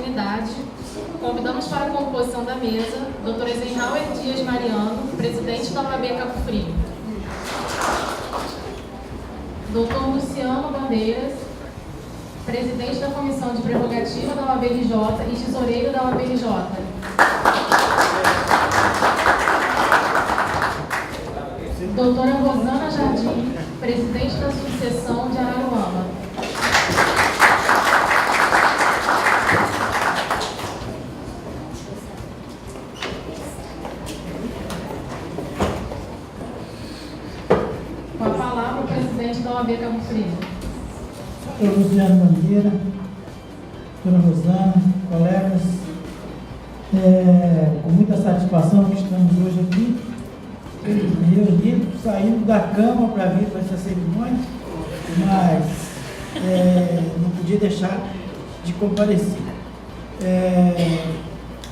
oportunidade, convidamos para a composição da mesa Dr. Eisenhower Dias Mariano, presidente da OAB Cabo Frio, Dr. Luciano Bandeiras, presidente da Comissão de Prerrogativa da OAB-RJ e tesoureiro da OAB-RJ, Doutora Rosana Jardim, presidente da subseção de Araruama. Com a palavra, o presidente da OAB Cabo Frio. Doutor Luciano Bandeira, doutora Rosana, colegas, com muita satisfação que estamos hoje aqui, reunidos, saindo da cama para vir para essa cerimônia, mas não podia deixar de comparecer.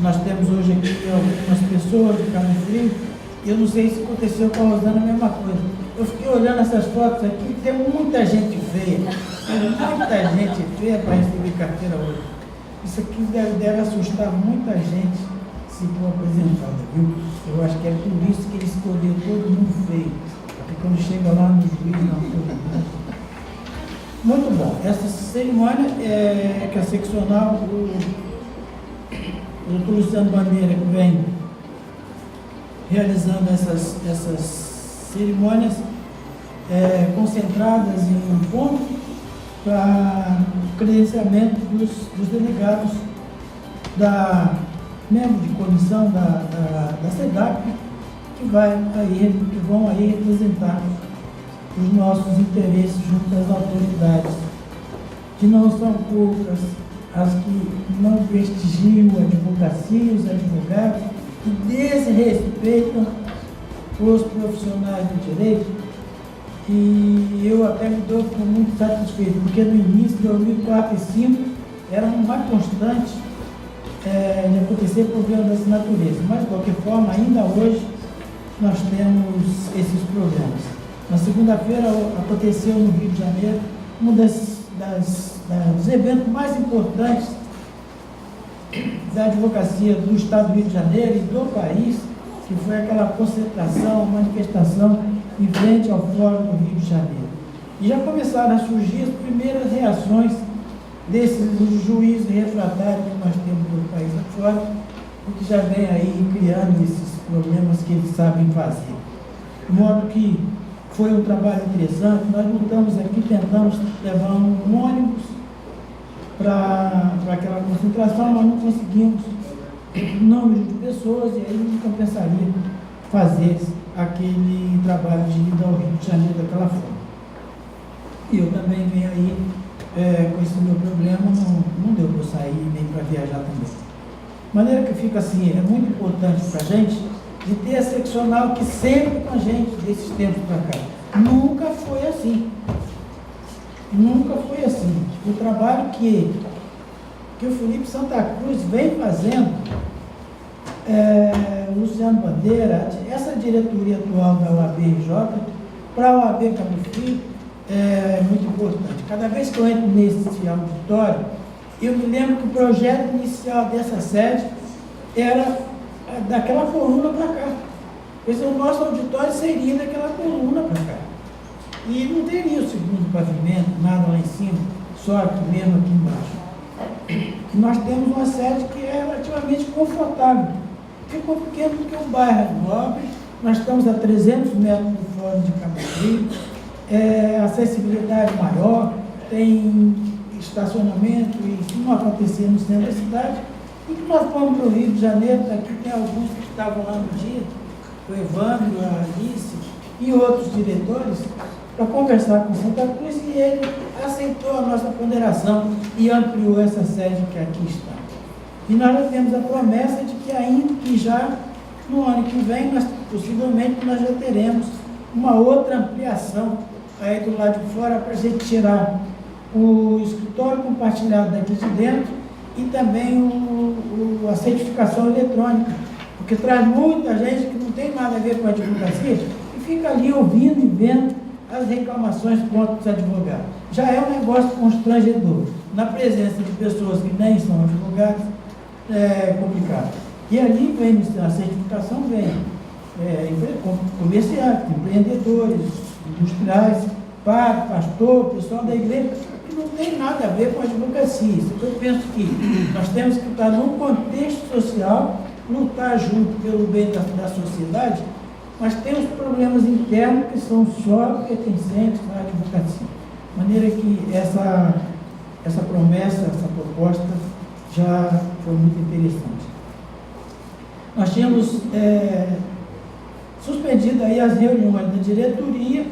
Nós temos hoje aqui algumas pessoas de Cabo Frio, e eu não sei se aconteceu com a Rosana a mesma coisa. Eu fiquei olhando essas fotos aqui, tem muita gente feia, para receber carteira hoje. Isso aqui deve assustar muita gente se for apresentada, viu? Eu acho que é por isso que ele escolheu todo mundo feio, porque quando chega lá no juiz, não. Muito bom. Essa cerimônia que a seccional, o doutor Luciano Bandeira, que vem realizando essas cerimônias concentradas em um ponto para credenciamento dos delegados membros de comissão da SEDAP que vão aí representar os nossos interesses junto às autoridades, que não são poucas as que não prestigiam a advocacia, os advogados, que desrespeitam os profissionais do direito. E eu até me dou muito satisfeito, porque no início, de 2004 e 2005, era uma constante de acontecer problemas dessa natureza. Mas, de qualquer forma, ainda hoje, nós temos esses problemas. Na segunda-feira, aconteceu no Rio de Janeiro um dos eventos mais importantes da advocacia do Estado do Rio de Janeiro e do país, que foi aquela concentração, manifestação em frente ao Fórum do Rio de Janeiro. E já começaram a surgir as primeiras reações desses juízes refratários que nós temos no país afora, que já vem aí criando esses problemas que eles sabem fazer. De modo que foi um trabalho interessante. Nós lutamos aqui, tentamos levar um ônibus para aquela concentração, mas não conseguimos número de pessoas, e aí não compensaria fazer aquele trabalho de ida ao Rio de Janeiro daquela forma. E eu também venho aí com esse meu problema, não deu para eu sair nem para viajar também. De maneira que fica assim, é muito importante para a gente de ter a seccional que sempre com a gente desses tempos para cá. Nunca foi assim. Nunca foi assim. O trabalho que o Felipe Santa Cruz vem fazendo, o Luciano Bandeira, essa diretoria atual da OAB-RJ, para a OAB Cabo Frio, é muito importante. Cada vez que eu entro nesse auditório, eu me lembro que o projeto inicial dessa sede era daquela coluna para cá. O nosso auditório seria daquela coluna para cá. E não teria o segundo pavimento, nada lá em cima, só aqui mesmo, aqui embaixo. E nós temos uma sede que é relativamente confortável. Ficou pequeno porque o bairro é nobre, nós estamos a 300 metros do Fórum de Cabo Frio, acessibilidade maior, tem estacionamento, e isso não acontecia no centro da cidade. E que nós fomos para o Rio de Janeiro, daqui tem alguns que estavam lá no dia, o Evandro, a Alice e outros diretores, para conversar com Santa Cruz, e ele aceitou a nossa ponderação e ampliou essa sede que aqui está. E nós já temos a promessa de que já no ano que vem, possivelmente, nós já teremos uma outra ampliação aí do lado de fora, para a gente tirar o escritório compartilhado daqui de dentro e também a certificação eletrônica, porque traz muita gente que não tem nada a ver com a advocacia e fica ali ouvindo e vendo as reclamações contra os advogados. já é um negócio constrangedor. Na presença de pessoas que nem são advogados, é complicado. E ali vem, a certificação vem comerciantes, empreendedores, industriais, padre, pastor, pessoal da igreja, que não tem nada a ver com a advocacia. Então, eu penso que nós temos que estar num contexto social, lutar junto pelo bem da sociedade, mas tem os problemas internos que são só pertencentes à advocacia. De maneira que essa promessa, essa proposta já foi muito interessante. Nós tínhamos suspendido aí as reuniões da diretoria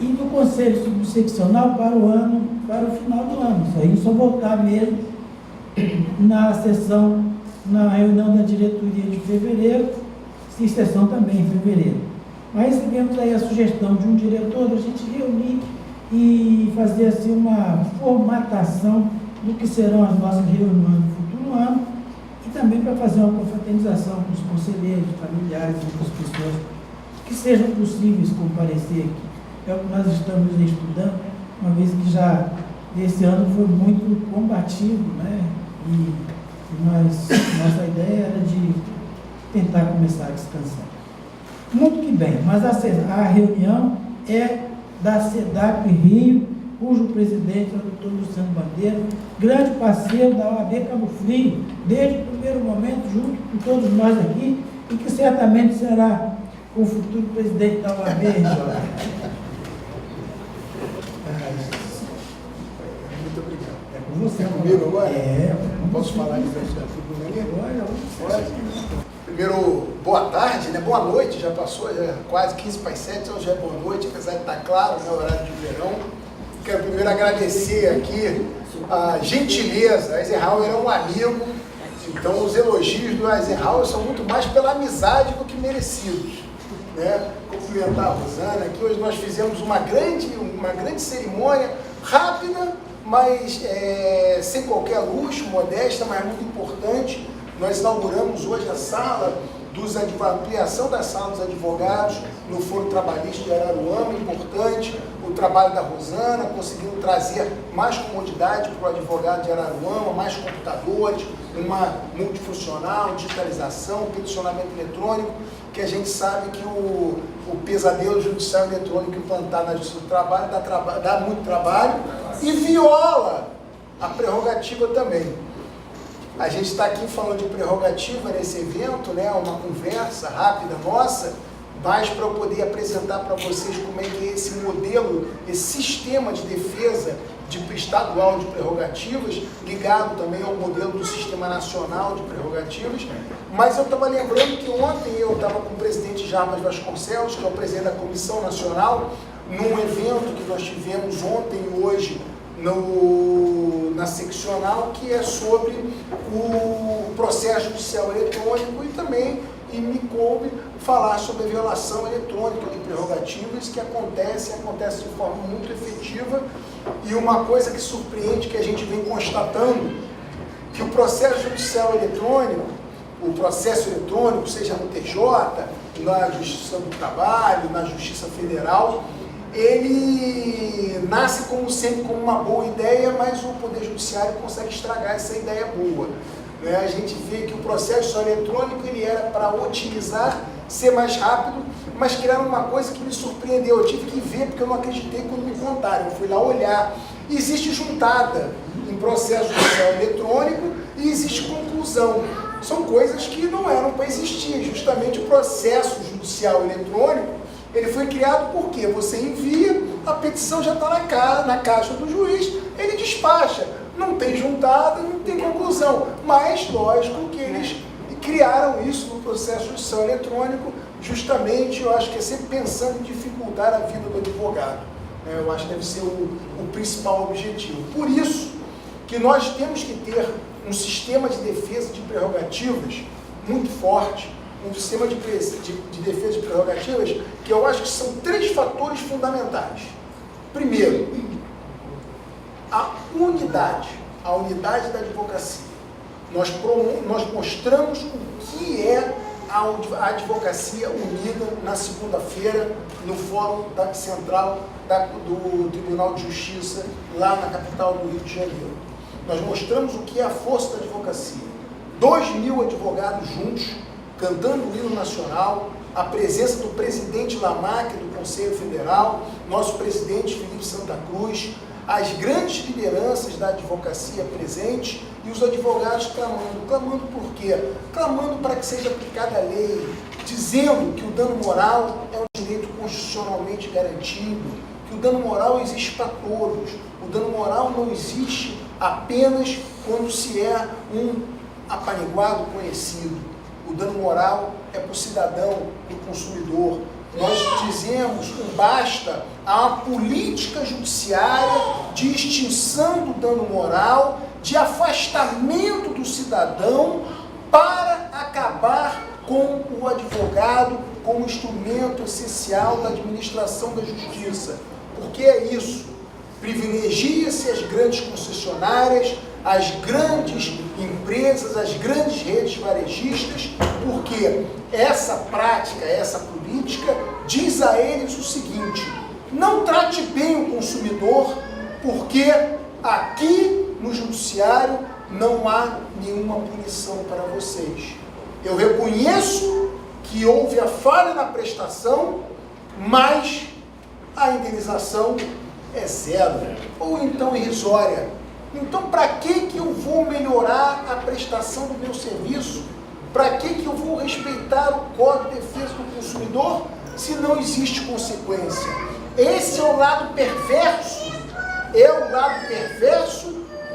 e do Conselho Subseccional para o final do ano. Isso aí só voltar mesmo na reunião da diretoria de fevereiro, e sessão também em fevereiro. Mas recebemos aí a sugestão de um diretor da gente reunir e fazer assim uma formatação do que serão as nossas reuniões no futuro ano e também para fazer uma confraternização com os conselheiros, familiares e outras pessoas que sejam possíveis comparecer aqui. É o que nós estamos estudando, uma vez que já esse ano foi muito combativo, né? Nossa ideia era de tentar começar a descansar. Muito que bem, mas a reunião é da SEDAP Rio, cujo presidente é o doutor Luciano Bandeira, grande parceiro da OAB Cabo Frio, desde o primeiro momento, junto com todos nós aqui, e que certamente será o futuro presidente da OAB, Muito obrigado. É com você. É comigo agora? Não posso falar de velocidade agora? Primeiro, boa tarde, né? Boa noite, já passou, já quase 15 para as 7, então já é boa noite, apesar de estar claro, né, horário de verão. Quero primeiro agradecer aqui a gentileza. A Eisenhower é um amigo, então os elogios do Eisenhower são muito mais pela amizade do que merecidos, né? Cumprimentar a Rosana, aqui hoje nós fizemos uma grande cerimônia, rápida, mas sem qualquer luxo, modesta, mas muito importante. Nós inauguramos hoje a ampliação da sala dos advogados no Fórum Trabalhista de Araruama, importante. O trabalho da Rosana, conseguindo trazer mais comodidade para o advogado de Araruama, mais computadores, uma multifuncional, digitalização, peticionamento eletrônico, que a gente sabe que o pesadelo judicial eletrônico implantado na Justiça do Trabalho dá muito trabalho e viola a prerrogativa também. A gente está aqui falando de prerrogativa nesse evento, né? Uma conversa rápida nossa, mas para eu poder apresentar para vocês como é que é esse modelo, esse sistema de defesa estadual de prerrogativas, ligado também ao modelo do Sistema Nacional de Prerrogativas. Mas eu estava lembrando que ontem eu estava com o presidente Jarbas Vasconcelos, que é o presidente da Comissão Nacional, num evento que nós tivemos ontem e hoje na seccional, que é sobre o processo judicial eletrônico e também me coube falar sobre a violação eletrônica de prerrogativas que acontece de forma muito efetiva. E uma coisa que surpreende, que a gente vem constatando, que o processo judicial eletrônico, o processo eletrônico, seja no TJ, na Justiça do Trabalho, na Justiça Federal, ele nasce como sempre como uma boa ideia, mas o Poder Judiciário consegue estragar essa ideia boa. Né? A gente vê que o processo eletrônico ele era para otimizar, ser mais rápido, mas criaram uma coisa que me surpreendeu. Eu tive que ver porque eu não acreditei quando me contaram. Eu fui lá olhar. Existe juntada em processo judicial eletrônico e existe conclusão. São coisas que não eram para existir. Justamente o processo judicial eletrônico ele foi criado porque você envia, a petição já está na caixa do juiz, ele despacha. Não tem juntada, não tem conclusão. Mas, lógico que eles criaram isso no processo judicial eletrônico, justamente, eu acho que é sempre pensando em dificultar a vida do advogado. Eu acho que deve ser o principal objetivo. Por isso que nós temos que ter um sistema de defesa de prerrogativas muito forte, um sistema de defesa de prerrogativas, que eu acho que são 3 fatores fundamentais. Primeiro, a unidade da advocacia. Nós mostramos o que é a advocacia unida na segunda-feira, no Fórum Central do Tribunal de Justiça lá na capital do Rio de Janeiro. Nós mostramos o que é a força da advocacia. 2.000 advogados juntos, cantando o hino nacional, a presença do presidente Lamarck do Conselho Federal, nosso presidente Felipe Santa Cruz, as grandes lideranças da advocacia presentes e os advogados clamando. Clamando por quê? Clamando para que seja aplicada a lei, dizendo que o dano moral é um direito constitucionalmente garantido, que o dano moral existe para todos. O dano moral não existe apenas quando se é um apaniguado conhecido. O dano moral é para o cidadão, para o consumidor. Nós dizemos um basta a uma política judiciária de extinção do dano moral, de afastamento do cidadão para acabar com o advogado como instrumento essencial da administração da justiça. Porque é isso. Privilegia-se as grandes concessionárias, as grandes empresas, as grandes redes varejistas, porque essa prática, essa política diz a eles o seguinte: não trate bem o consumidor, porque aqui no judiciário não há nenhuma punição para vocês. Eu reconheço que houve a falha na prestação, mas a indenização é zero, ou então irrisória. Então, para que eu vou melhorar a prestação do meu serviço? Para que eu vou respeitar o Código de Defesa do Consumidor se não existe consequência? Esse é o lado perverso,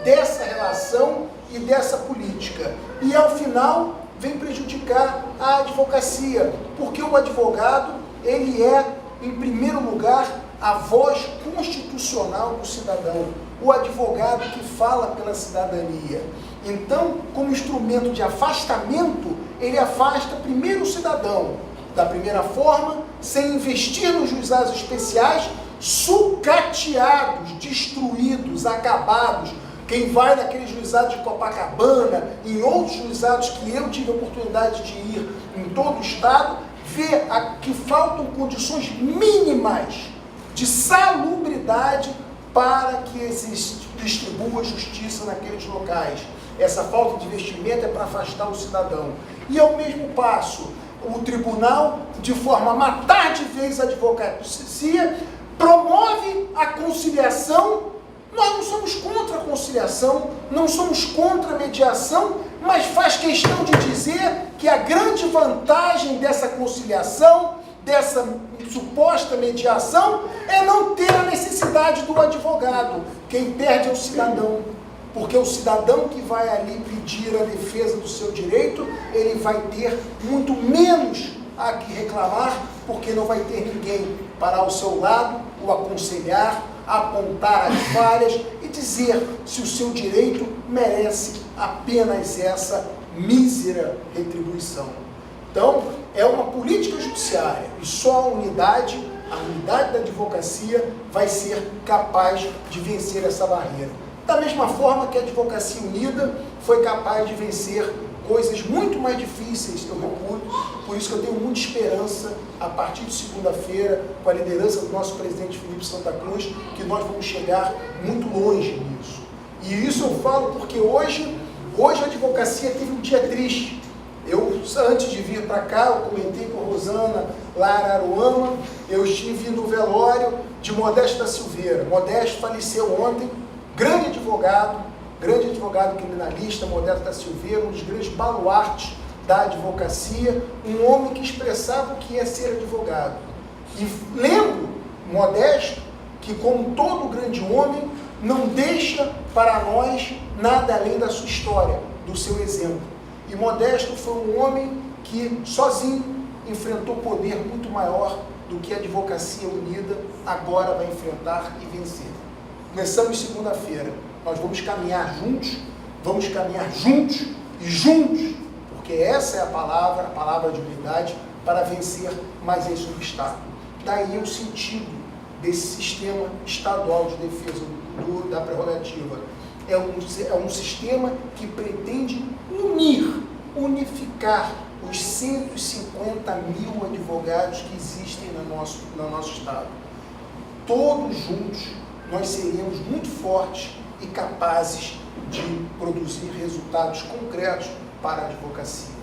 dessa relação e dessa política. E, ao final, vem prejudicar a advocacia, porque o advogado, ele é, em primeiro lugar, a voz constitucional do cidadão, o advogado que fala pela cidadania. Então, como instrumento de afastamento, ele afasta primeiro o cidadão, da primeira forma, sem investir nos juizados especiais, sucateados, destruídos, acabados. Quem vai naquele juizado de Copacabana, em outros juizados que eu tive a oportunidade de ir em todo o estado, vê que faltam condições mínimas de salubridade para que se distribua justiça naqueles locais. Essa falta de investimento é para afastar o cidadão. E ao mesmo passo, o tribunal, de forma a matar de vez a advocacia, promove a conciliação. Nós não somos contra a conciliação, não somos contra a mediação, mas faz questão de dizer que a grande vantagem dessa conciliação, dessa suposta mediação, é não ter a necessidade do advogado. Quem perde é o cidadão, porque o cidadão que vai ali pedir a defesa do seu direito, ele vai ter muito menos a que reclamar, porque não vai ter ninguém para ao seu lado o aconselhar, apontar as falhas e dizer se o seu direito merece apenas essa mísera retribuição. Então, é uma política judiciária e só a unidade da advocacia vai ser capaz de vencer essa barreira. Da mesma forma que a Advocacia Unida foi capaz de vencer coisas muito mais difíceis, eu reputo, por isso que eu tenho muita esperança, a partir de segunda-feira, com a liderança do nosso presidente Felipe Santa Cruz, que nós vamos chegar muito longe nisso. E isso eu falo porque hoje a advocacia teve um dia triste. Eu, antes de vir para cá, eu comentei com a Rosana, lá em Araruama, eu estive no velório de Modesto da Silveira. Modesto faleceu ontem, grande advogado criminalista, Modesto da Silveira, um dos grandes baluartes da advocacia, um homem que expressava o que é ser advogado. E lembro, Modesto, que como todo grande homem, não deixa para nós nada além da sua história, do seu exemplo. E Modesto foi um homem que sozinho enfrentou poder muito maior do que a Advocacia Unida agora vai enfrentar e vencer. Começamos segunda-feira. Nós vamos caminhar juntos e juntos, porque essa é a palavra de unidade, para vencer mais esse obstáculo. Daí o sentido desse sistema estadual de defesa da prerrogativa. É um sistema que pretende unificar os 150 mil advogados que existem no nosso estado. todos juntos, nós seremos muito fortes e capazes de produzir resultados concretos para a advocacia.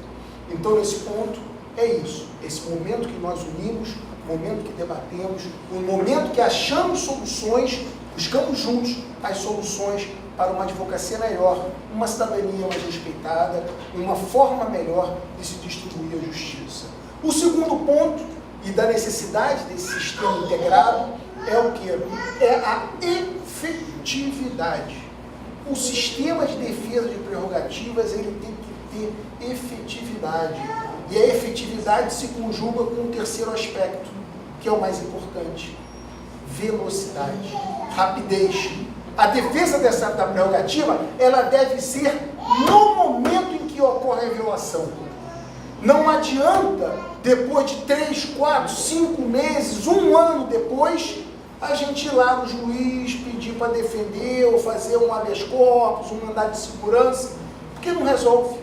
Então, nesse ponto, é isso. Esse momento que nós unimos, o momento que debatemos, o momento que achamos soluções, buscamos juntos as soluções para uma advocacia melhor, uma cidadania mais respeitada, uma forma melhor de se distribuir a justiça. O segundo ponto, e da necessidade desse sistema integrado, é o quê? É a efetividade. O sistema de defesa de prerrogativas, ele tem que ter efetividade. E a efetividade se conjuga com o terceiro aspecto, que é o mais importante: velocidade, rapidez. A defesa da prerrogativa, ela deve ser no momento em que ocorre a violação. Não adianta, depois de 3, 4, 5 meses, 1 ano depois, a gente ir lá no juiz pedir para defender ou fazer um habeas corpus, um mandado de segurança, porque não resolve.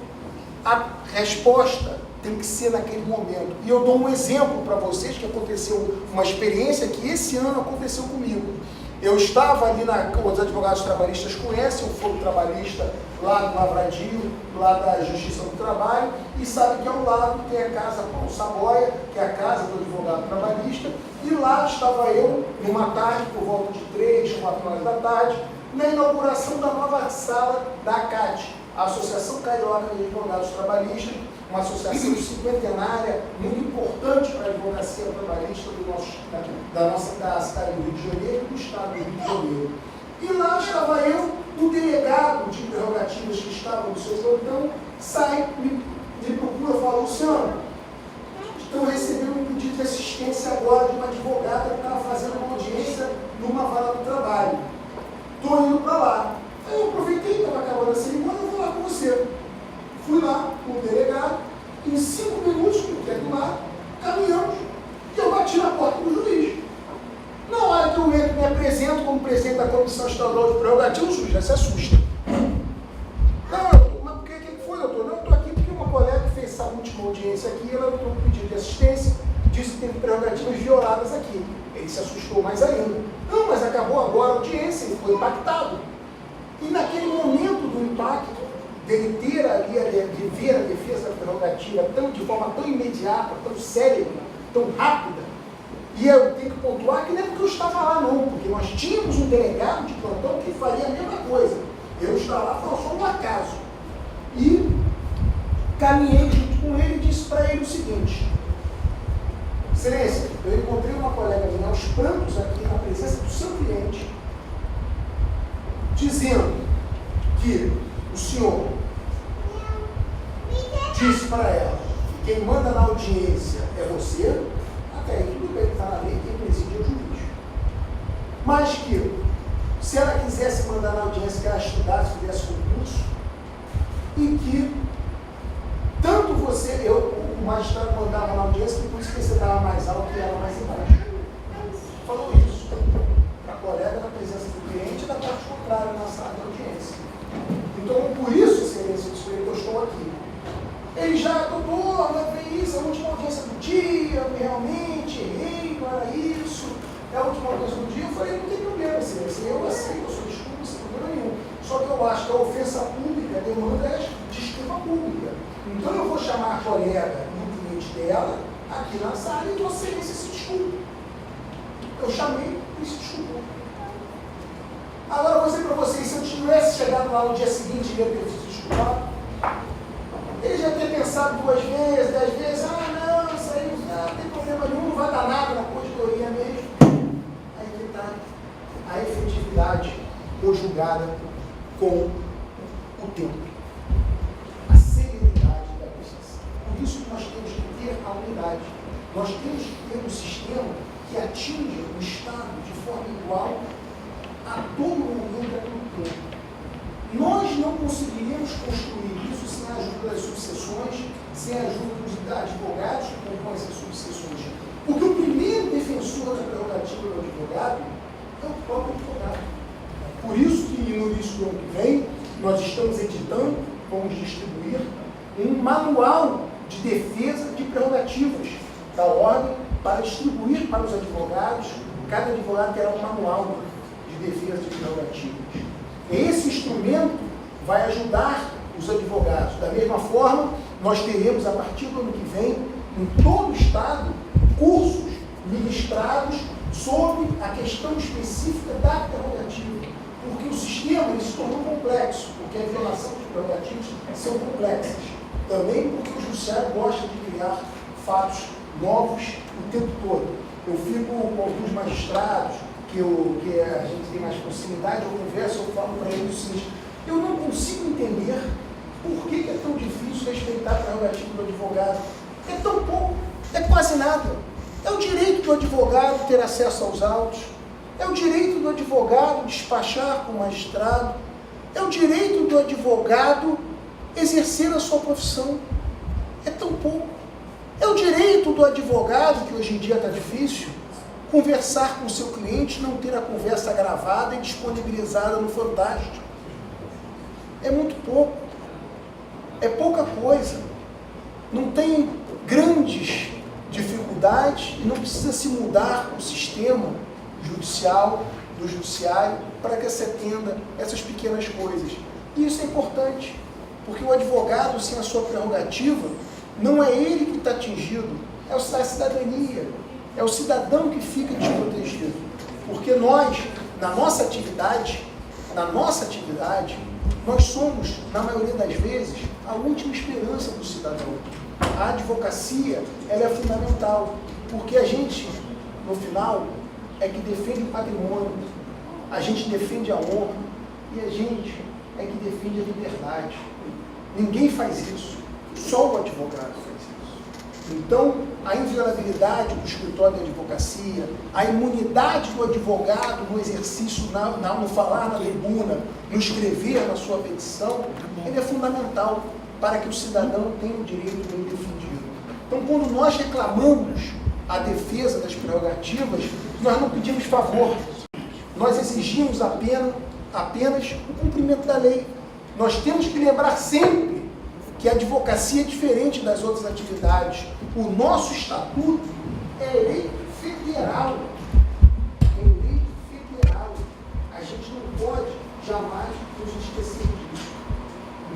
A resposta tem que ser naquele momento. E eu dou um exemplo para vocês que aconteceu, uma experiência que esse ano aconteceu comigo. Eu estava ali, os advogados trabalhistas conhecem o Foro Trabalhista lá do Lavradio, lá da Justiça do Trabalho, e sabe que ao lado tem a Casa Paulo Saboia, que é a casa do advogado trabalhista, e lá estava eu, numa tarde, por volta de 3, 4 horas da tarde, na inauguração da nova sala da ACAT, a Associação Carioca de Advogados Trabalhistas, uma associação cinquentenária, muito importante para a advocacia trabalhista da cidade do Rio de Janeiro e do estado do Rio de Janeiro. E lá estava eu, o delegado de prerrogativas que estava no seu plantão, sai, me procura e fala: Luciano, estão recebendo um pedido de assistência agora de uma advogada que estava fazendo uma audiência numa vara do trabalho. Estou indo para lá. Aí eu aproveitei, estava acabando a cerimônia, eu vou lá com você. Fui lá com o delegado, em 5 minutos, porque é do lado, caminhamos, e eu bati na porta do juiz. Na hora que eu entro, me apresento como presidente da Comissão Estadual de Prerrogativas, o juiz já se assusta. Não, mas o que foi, doutor? Não, eu estou aqui porque uma colega fez essa última audiência aqui, ela entrou com pedido de assistência, disse que teve prerrogativas violadas aqui. Ele se assustou mais ainda. Não, mas acabou agora a audiência, ele foi impactado. E naquele momento do impacto, dele ter ali, de ver a defesa da prerrogativa de forma tão imediata, tão célere, tão rápida, e eu tenho que pontuar que não é porque eu estava lá não, porque nós tínhamos um delegado de plantão que faria a mesma coisa. Eu estava lá, foi só um acaso. E caminhei junto com ele e disse para ele o seguinte: Excelência, eu encontrei uma colega minha aos prantos aqui na presença do seu cliente, dizendo que o senhor disse para ela que quem manda na audiência é você. Até aí tudo bem, está na lei, quem preside é o juiz. Mas que, se ela quisesse mandar na audiência, que ela estudasse, fizesse concurso, e que tanto você, o magistrado mandava na audiência, que por isso que você estava mais alto e ela mais embaixo. Falou isso para a colega na presença do cliente e da parte contrária na sala de audiência. Então, por isso, excelência, eu estou aqui. Ele já, doutor, não é isso, é a última audiência do dia, eu realmente errei, não era isso, é a última audiência do dia. Eu falei: não tem problema, excelência, eu aceito a sua desculpa, sem problema nenhum. Só que eu acho que a ofensa pública demanda desculpa pública. Então eu vou chamar a colega e o cliente dela aqui na sala e você se desculpa. Eu chamei e se desculpou. Agora eu vou dizer para vocês, se eu tivesse chegado lá no dia seguinte e eu ter se desculpado, ele já ter pensado 2 vezes, 10 vezes: não, isso aí não tem problema nenhum, não vai dar nada na corredoria mesmo. Aí que está a efetividade conjugada com o tempo, a celeridade da justiça. Por isso que nós temos que ter a unidade, nós temos que ter um sistema que atinja o Estado de forma igual a todo momento, a todo tempo. Nós não conseguiríamos construir isso sem a ajuda das subseções, sem a ajuda dos advogados que compõem essas subseções. Porque o primeiro defensor da prerrogativa do advogado é o próprio advogado. Por isso que no início do ano que vem, nós estamos editando, vamos distribuir, um manual de defesa de prerrogativas da ordem para distribuir para os advogados cada advogado terá um manual de defesa de prerrogativas. Esse instrumento vai ajudar os advogados. Da mesma forma, nós teremos, a partir do ano que vem, em todo o Estado, cursos ministrados sobre a questão específica da prerrogativa. Porque o sistema ele se tornou complexo, porque a violação de prerrogativas são complexas. Também porque o judiciário gosta de criar fatos novos o tempo todo. Eu fico com alguns magistrados que a gente tem mais proximidade, eu converso, eu falo para eles o seguinte: eu não consigo entender por que é tão difícil respeitar a prerrogativa do advogado. É tão pouco, é quase nada. É o direito do advogado ter acesso aos autos, é o direito do advogado despachar com o magistrado, é o direito do advogado exercer a sua profissão. É tão pouco. É o direito do advogado, que hoje em dia está difícil, conversar com o seu cliente, não ter a conversa gravada e disponibilizada no Fantástico. É muito pouco. É pouca coisa. Não tem grandes dificuldades e não precisa se mudar o sistema judicial, do judiciário, para que se atenda essas pequenas coisas. E isso é importante, porque o advogado, sem a sua prerrogativa, não é ele que está atingido, é a cidadania, é o cidadão que fica desprotegido. Porque nós, na nossa atividade, nós somos, na maioria das vezes, a última esperança do cidadão. A advocacia, ela é fundamental, porque a gente, no final, é que defende o patrimônio, a gente defende a honra e a gente é que defende a liberdade. Ninguém faz isso, só o advogado faz isso. Então, a inviolabilidade do escritório de advocacia, a imunidade do advogado no exercício, no falar na tribuna, no escrever na sua petição, ele é fundamental para que o cidadão tenha o direito bem defendido. Então, quando nós reclamamos a defesa das prerrogativas, nós não pedimos favor, nós exigimos apenas o cumprimento da lei. Nós temos que lembrar sempre que a advocacia é diferente das outras atividades. O nosso estatuto é eleito federal. A gente não pode jamais nos esquecer disso.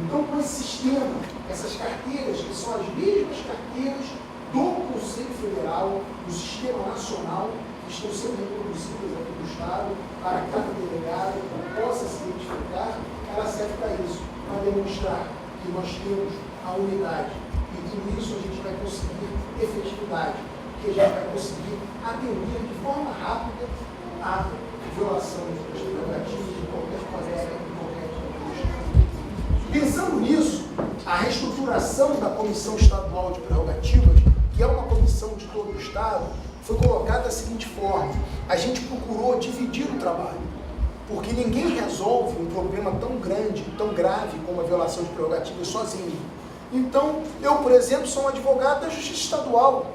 Então, com esse sistema, essas carteiras, que são as mesmas carteiras do Conselho Federal, do Sistema Nacional, que estão sendo reproduzidas aqui no Estado, para que cada delegado possa se identificar, ela serve para isso, para demonstrar que nós temos a unidade. E com isso a gente vai conseguir efetividade, que já vai conseguir atender de forma rápida a violação das prerrogativas de qualquer colega, de qualquer tipo. Pensando nisso, a reestruturação da Comissão Estadual de Prerrogativas, que é uma comissão de todo o Estado, foi colocada da seguinte forma: a gente procurou dividir o trabalho, porque ninguém resolve um problema tão grande, tão grave como a violação de prerrogativas sozinho. Então, eu, por exemplo, sou um advogado da Justiça Estadual,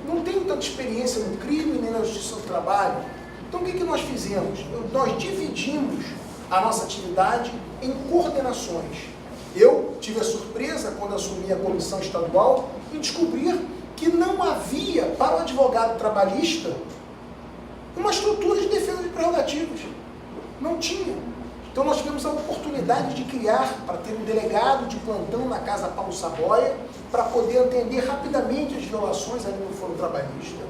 não tenho tanta experiência no crime nem na Justiça do Trabalho. Então, o que nós fizemos? Nós dividimos a nossa atividade em coordenações. Eu tive a surpresa, quando assumi a comissão estadual, em descobrir que não havia, para o advogado trabalhista, uma estrutura de defesa de prerrogativas. Não tinha. Então nós tivemos a oportunidade de criar, para ter um delegado de plantão na Casa Paulo Saboia, para poder atender rapidamente as violações ali no Fórum Trabalhista.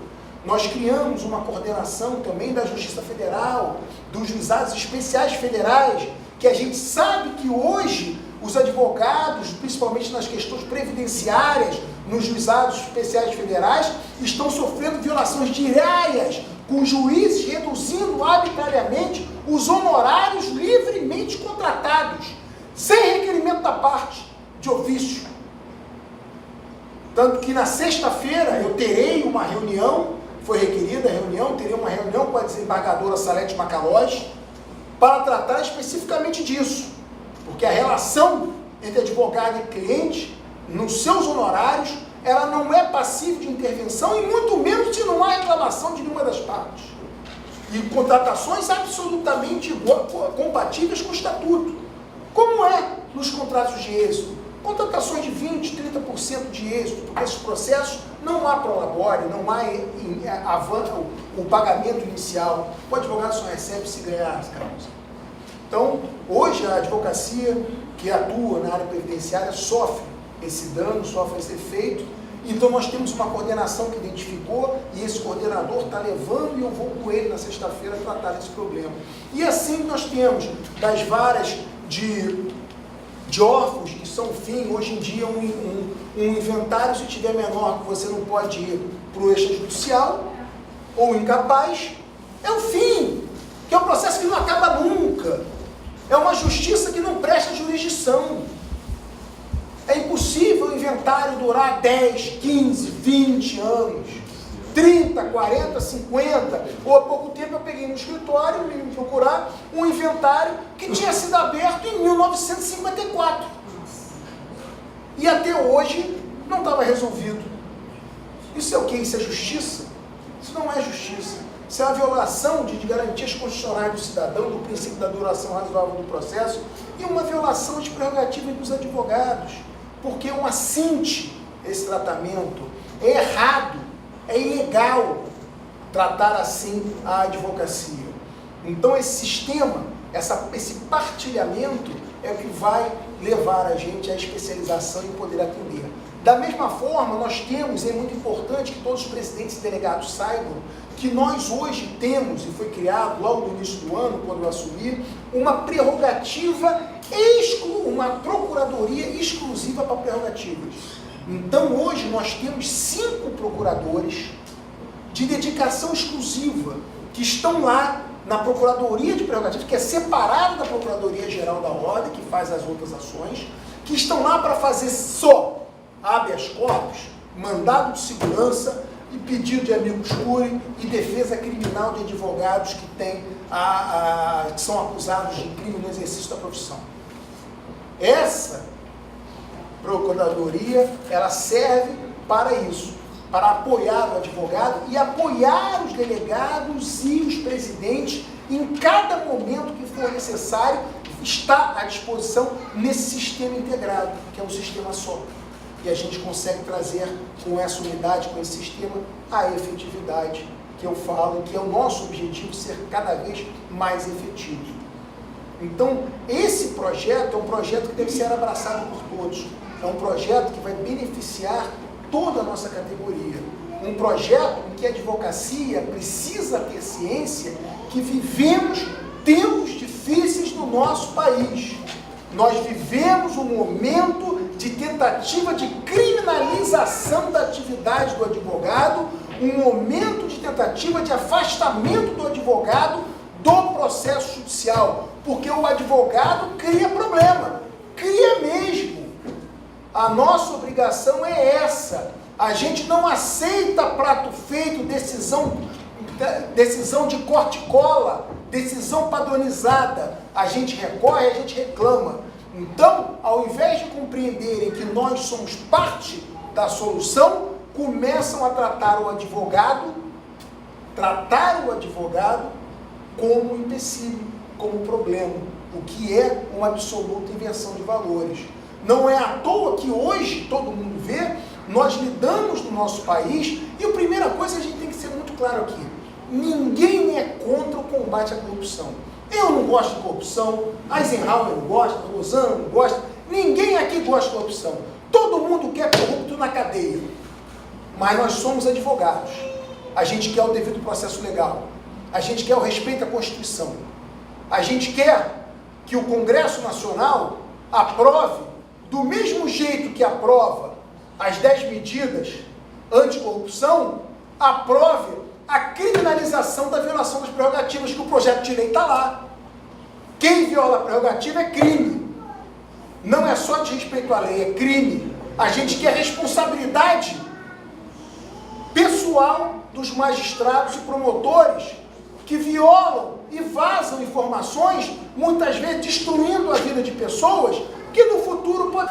Nós criamos uma coordenação também da Justiça Federal, dos juizados especiais federais, que a gente sabe que hoje os advogados, principalmente nas questões previdenciárias, nos juizados especiais federais, estão sofrendo violações diárias, com juízes reduzindo arbitrariamente os honorários livremente contratados, sem requerimento da parte, de ofício. Tanto que na sexta-feira eu terei uma reunião, foi requerida a reunião, terei uma reunião com a desembargadora Salete Macalós, para tratar especificamente disso. Porque a relação entre advogado e cliente, nos seus honorários, ela não é passível de intervenção e muito menos se não há reclamação de nenhuma das partes. E contratações absolutamente compatíveis com o estatuto. Como é nos contratos de êxito? Contratações de 20%, 30% de êxito, porque esses processos não há prolabore, não há o pagamento inicial. O advogado só recebe se ganhar as causas. Então, hoje a advocacia que atua na área previdenciária sofre esse dano, sofre esse efeito. Então nós temos uma coordenação que identificou e esse coordenador está levando e eu vou com ele na sexta-feira tratar desse problema. E assim nós temos das varas de órfãos que são fim, hoje em dia um inventário, se tiver menor que você não pode ir para o extrajudicial ou incapaz, é o fim, que é um processo que não acaba nunca. É uma justiça que não presta jurisdição. É impossível o inventário durar 10, 15, 20 anos, 30, 40, 50. Ou há pouco tempo eu peguei no escritório e me procurar um inventário que tinha sido aberto em 1954. E até hoje não estava resolvido. Isso é o quê? Isso é justiça? Isso não é justiça. Isso é uma violação de garantias constitucionais do cidadão, do princípio da duração razoável do processo, e uma violação de prerrogativas dos advogados. Porque é um assinte esse tratamento. É errado, é ilegal tratar assim a advocacia. Então esse sistema, esse partilhamento é o que vai levar a gente à especialização e poder atender. Da mesma forma, nós temos, é muito importante que todos os presidentes e delegados saibam, que nós hoje temos, e foi criado logo no início do ano, quando eu assumi, uma prerrogativa, uma procuradoria exclusiva para prerrogativas. Então hoje nós temos 5 procuradores de dedicação exclusiva, que estão lá na Procuradoria de Prerrogativas, que é separado da Procuradoria Geral da Ordem, que faz as outras ações, que estão lá para fazer só habeas corpus, mandado de segurança e pedido de amicus curiae e defesa criminal de advogados que que são acusados de crime no exercício da profissão. Essa procuradoria, ela serve para isso, para apoiar o advogado e apoiar os delegados e os presidentes em cada momento que for necessário, está à disposição nesse sistema integrado, que é um sistema só. E a gente consegue trazer com essa unidade, com esse sistema, a efetividade que eu falo, que é o nosso objetivo, ser cada vez mais efetivo. Então, esse projeto é um projeto que deve ser abraçado por todos. É um projeto que vai beneficiar toda a nossa categoria. Um projeto em que a advocacia precisa ter ciência que vivemos tempos difíceis no nosso país. Nós vivemos um momento de tentativa de criminalização da atividade do advogado, um momento de tentativa de afastamento do advogado do processo judicial, porque o advogado cria problema, cria mesmo. A nossa obrigação é essa. A gente não aceita prato feito, decisão de corte e cola, decisão padronizada. A gente recorre, a gente reclama. Então, ao invés de compreenderem que nós somos parte da solução, começam a tratar o advogado como empecilho, como problema, o que é uma absoluta inversão de valores. Não é à toa que hoje, todo mundo vê, nós lidamos no nosso país, e a primeira coisa a gente tem que ser muito claro aqui, ninguém é contra o combate à corrupção. Eu não gosto de corrupção, Eisenhower não gosta, Rosana não gosta, ninguém aqui gosta de corrupção. Todo mundo quer corrupto na cadeia. Mas nós somos advogados. A gente quer o devido processo legal. A gente quer o respeito à Constituição. A gente quer que o Congresso Nacional aprove, do mesmo jeito que aprova as 10 medidas anticorrupção, aprove a criminalização da violação das prerrogativas, que o projeto de lei está lá. Quem viola a prerrogativa é crime. Não é só de respeito à lei, é crime. A gente quer responsabilidade pessoal dos magistrados e promotores que violam e vazam informações, muitas vezes destruindo a vida de pessoas que no futuro podem